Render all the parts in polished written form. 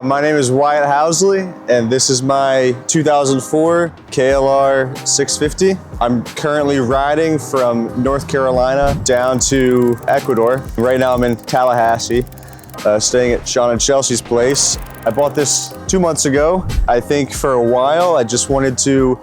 My name is Wyatt Housley, and this is my 2004 KLR 650. I'm currently riding from North Carolina down to Ecuador. Right now I'm in Tallahassee, staying at Sean and Chelsea's place. I bought this 2 months ago. I think for a while I just wanted to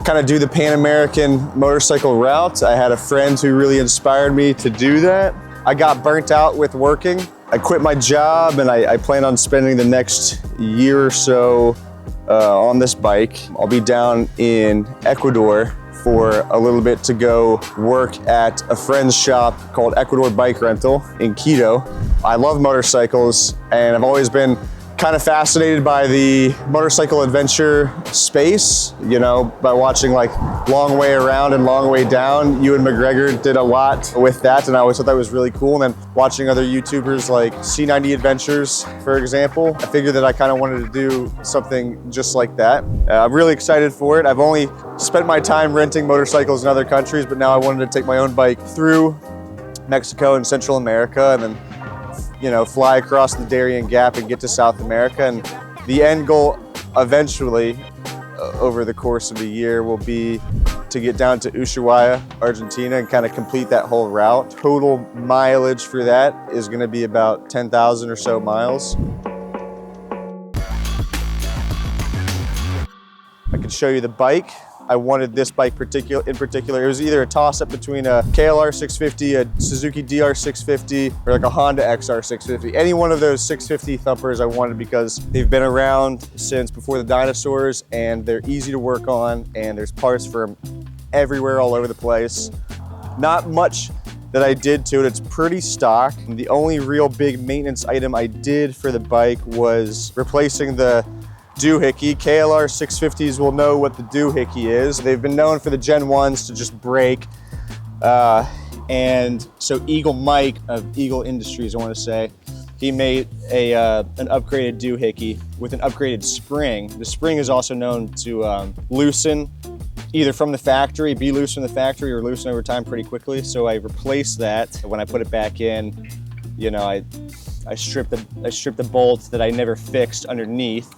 kind of do the Pan American motorcycle route. I had a friend who really inspired me to do that. I got burnt out with working. I quit my job and I plan on spending the next year or so on this bike. I'll be down in Ecuador for a little bit to go work at a friend's shop called Ecuador Bike Rental in Quito. I love motorcycles and I've always been kind of fascinated by the motorcycle adventure space, you know, by watching like Long Way Around and Long Way Down. Ewan McGregor did a lot with that and I always thought that was really cool. And then watching other YouTubers like C90 Adventures, for example, I figured that I kind of wanted to do something just like that. I'm really excited for it. I've only spent my time renting motorcycles in other countries, but now I wanted to take my own bike through Mexico and Central America and then fly across the Darien Gap and get to South America. And the end goal eventually, over the course of a year, will be to get down to Ushuaia, Argentina, and kind of complete that whole route. Total mileage for that is going to be about 10,000 or so miles. I can show you the bike. I wanted this bike in particular. It was either a toss-up between a KLR 650, a Suzuki DR 650, or like a Honda XR 650. Any one of those 650 thumpers I wanted because they've been around since before the dinosaurs and they're easy to work on and there's parts for them everywhere, all over the place. Not much that I did to it. It's pretty stock. The only real big maintenance item I did for the bike was replacing the doohickey. KLR 650s will know what the doohickey is. They've been known for the Gen 1s to just break. And so Eagle Mike of Eagle Industries, I want to say, he made an upgraded doohickey with an upgraded spring. The spring is also known to loosen either from the factory, be loose from the factory, or loosen over time pretty quickly. So I replaced that. When I put it back in, I stripped the bolts that I never fixed underneath.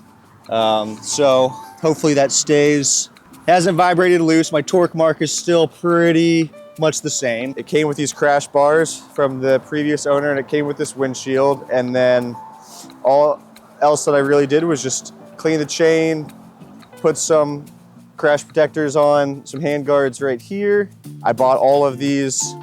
So hopefully that stays. It hasn't vibrated loose. My torque mark is still pretty much the same. It came with these crash bars from the previous owner and it came with this windshield. And then all else that I really did was just clean the chain, put some crash protectors on, some hand guards right here. I bought all of these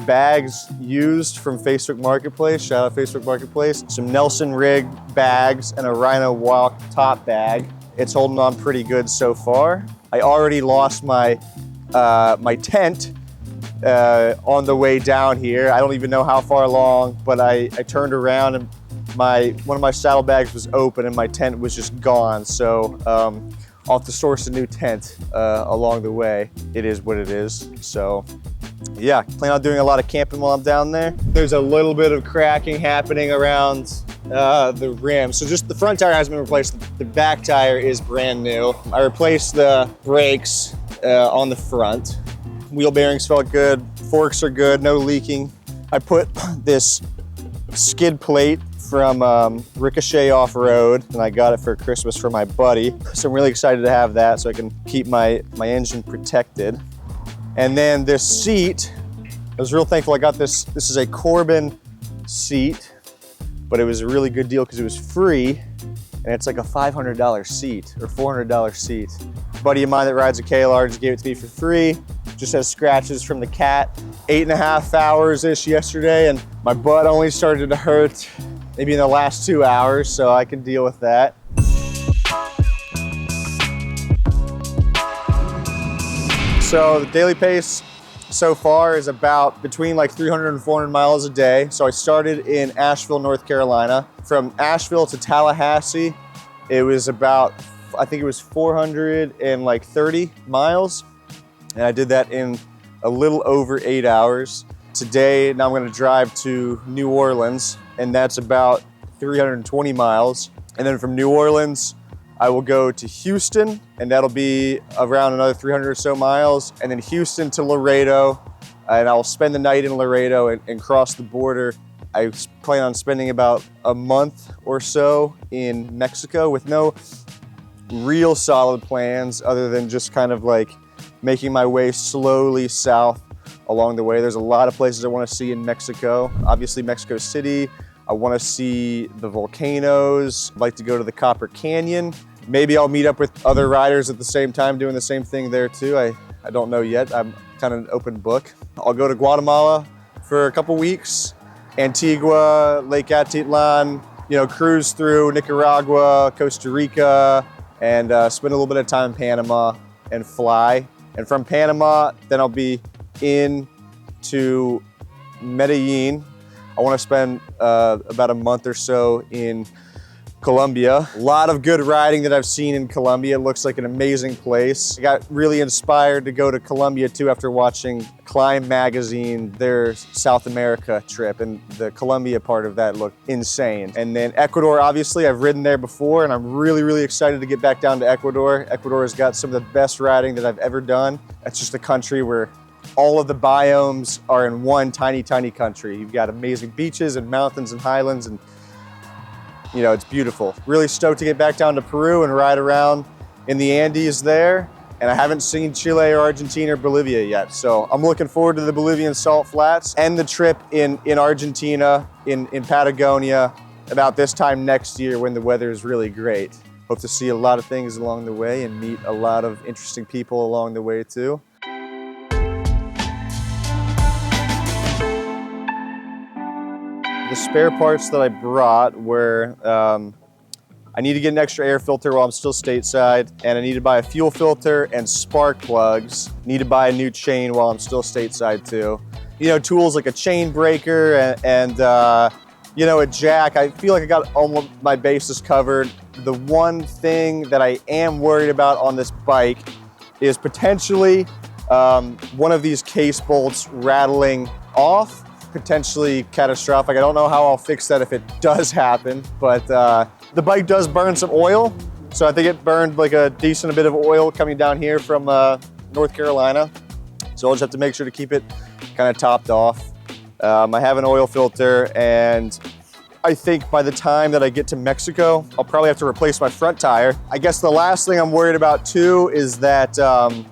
bags used from Facebook Marketplace, shout out Facebook Marketplace, some Nelson Rig bags and a Rhino Walk top bag. It's holding on pretty good so far. I already lost my my tent on the way down here. I don't even know how far along, but I turned around and one of my saddlebags was open and my tent was just gone. So I'll have to source a new tent along the way. It is what it is. So yeah, plan on doing a lot of camping while I'm down there. There's a little bit of cracking happening around the rim. So just the front tire hasn't been replaced. The back tire is brand new. I replaced the brakes on the front. Wheel bearings felt good. Forks are good, no leaking. I put this skid plate from Ricochet Off-Road, and I got it for Christmas for my buddy. So I'm really excited to have that so I can keep my engine protected. And then this seat, I was real thankful I got this. This is a Corbin seat, but it was a really good deal because it was free, and it's like a $500 seat or $400 seat. A buddy of mine that rides a KLR just gave it to me for free. Just has scratches from the cat. 8.5 hours-ish yesterday, and my butt only started to hurt maybe in the last 2 hours, so I can deal with that. So the daily pace so far is about between like 300 and 400 miles a day. So I started in Asheville, North Carolina. From Asheville to Tallahassee, it was about, I think it was 430 miles. And I did that in a little over 8 hours. Today, now I'm gonna drive to New Orleans, and that's about 320 miles. And then from New Orleans, I will go to Houston, and that'll be around another 300 or so miles, and then Houston to Laredo, and I'll spend the night in Laredo and cross the border I plan on spending about a month or so in Mexico with no real solid plans other than just kind of like making my way slowly south along the way. There's a lot of places I want to see in Mexico. Obviously Mexico City. I want to see the volcanoes. I'd like to go to the Copper Canyon. Maybe I'll meet up with other riders at the same time doing the same thing there too. I don't know yet. I'm kind of an open book. I'll go to Guatemala for a couple weeks. Antigua, Lake Atitlan, cruise through Nicaragua, Costa Rica, and spend a little bit of time in Panama and fly. And from Panama, then I'll be in to Medellin. I want to spend about a month or so in Colombia. A lot of good riding that I've seen in Colombia. It looks like an amazing place. I got really inspired to go to Colombia too after watching Climb magazine, their South America trip, and the Colombia part of that looked insane. And then Ecuador, obviously, I've ridden there before, and I'm really, really excited to get back down to Ecuador. Ecuador has got some of the best riding that I've ever done. It's just a country where all of the biomes are in one tiny, tiny country. You've got amazing beaches and mountains and highlands, and it's beautiful. Really stoked to get back down to Peru and ride around in the Andes there. And I haven't seen Chile or Argentina or Bolivia yet. So I'm looking forward to the Bolivian salt flats and the trip in Argentina, in Patagonia, about this time next year when the weather is really great. Hope to see a lot of things along the way and meet a lot of interesting people along the way too. The spare parts that I brought were, I need to get an extra air filter while I'm still stateside, and I need to buy a fuel filter and spark plugs. Need to buy a new chain while I'm still stateside too. Tools like a chain breaker and a jack. I feel like I got almost my bases covered. The one thing that I am worried about on this bike is potentially one of these case bolts rattling off. Potentially catastrophic. I don't know how I'll fix that if it does happen, but the bike does burn some oil. So I think it burned like a decent bit of oil coming down here from North Carolina. So I'll just have to make sure to keep it kind of topped off. I have an oil filter, and I think by the time that I get to Mexico, I'll probably have to replace my front tire. I guess the last thing I'm worried about too is that on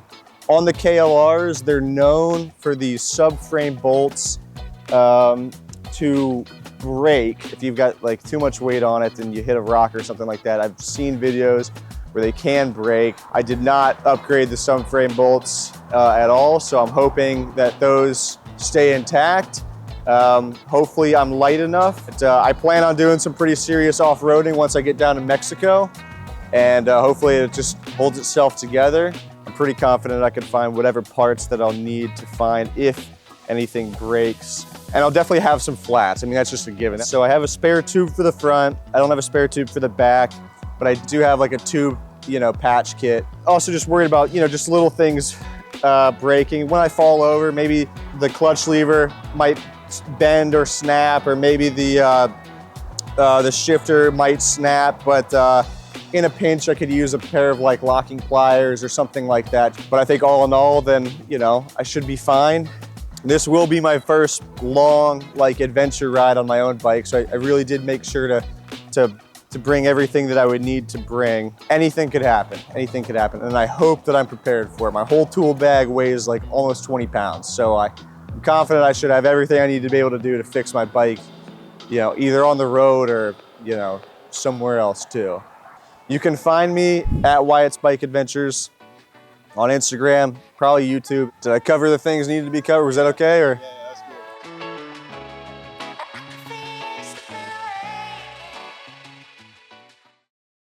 the KLRs, they're known for these subframe bolts to break if you've got like too much weight on it and you hit a rock or something like that. I've seen videos where they can break. I did not upgrade the subframe bolts at all, so I'm hoping that those stay intact. Hopefully I'm light enough. But, I plan on doing some pretty serious off-roading once I get down to Mexico, and hopefully it just holds itself together. I'm pretty confident I can find whatever parts that I'll need to find if anything breaks. And I'll definitely have some flats. I mean, that's just a given. So I have a spare tube for the front. I don't have a spare tube for the back, but I do have like a tube, patch kit. Also just worried about, just little things breaking. When I fall over, maybe the clutch lever might bend or snap, or maybe the shifter might snap, but in a pinch, I could use a pair of like locking pliers or something like that. But I think all in all, then, I should be fine. This will be my first long adventure ride on my own bike, so I really did make sure to bring everything that I would need to bring. Anything could happen, and I hope that I'm prepared for it. My whole tool bag weighs like almost 20 pounds, so I'm confident I should have everything I need to be able to do to fix my bike, either on the road or, somewhere else too. You can find me at Wyatt's Bike Adventures on Instagram, probably YouTube. Did I cover the things needed to be covered? Was that okay? Or? Yeah.